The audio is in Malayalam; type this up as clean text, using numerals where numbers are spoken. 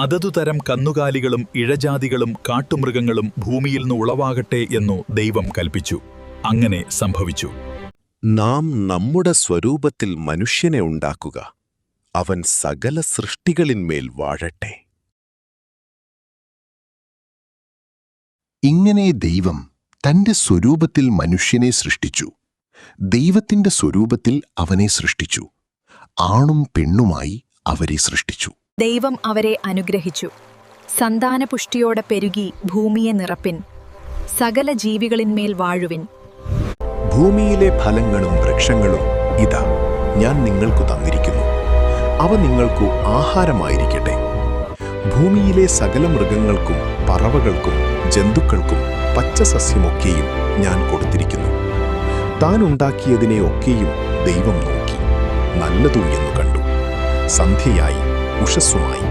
അതതു തരം കന്നുകാലികളും ഇഴജാതികളും കാട്ടുമൃഗങ്ങളും ഭൂമിയിൽ നിന്ന് ഉളവാകട്ടെ എന്നു ദൈവം കൽപ്പിച്ചു. അങ്ങനെ സംഭവിച്ചു. നാം നമ്മുടെ സ്വരൂപത്തിൽ മനുഷ്യനെ ഉണ്ടാക്കുക, അവൻ സകല സൃഷ്ടികളിന്മേൽ വാഴട്ടെ. ഇങ്ങനെ ദൈവം തന്റെ സ്വരൂപത്തിൽ മനുഷ്യനെ സൃഷ്ടിച്ചു. ദൈവത്തിന്റെ സ്വരൂപത്തിൽ അവനെ സൃഷ്ടിച്ചു, ആണും പെണ്ണുമായി അവരെ സൃഷ്ടിച്ചു. ദൈവം അവരെ അനുഗ്രഹിച്ചു. സന്താനപുഷ്ടിയോടെ പെരുകി ഭൂമിയെ നിറപ്പിൻ, സകല ജീവികളിന്മേൽ വാഴുവിൻ. ഭൂമിയിലെ ഫലങ്ങളും വൃക്ഷങ്ങളും ഇതാ ഞാൻ നിങ്ങൾക്കു തന്നിരിക്കുന്നു, അവ നിങ്ങൾക്കു ആഹാരമായിരിക്കട്ടെ. ഭൂമിയിലെ സകല മൃഗങ്ങൾക്കും പറവകൾക്കും ജന്തുക്കൾക്കും പച്ചസസ്യമൊക്കെയും ഞാൻ കൊടുത്തിരിക്കുന്നു. താൻ ഉണ്ടാക്കിയതിനെ ഒക്കെയും ദൈവം നോക്കി, നല്ലതു എന്നു കണ്ടു. സന്ധ്യയായി, ഉഷസ്സുമായി.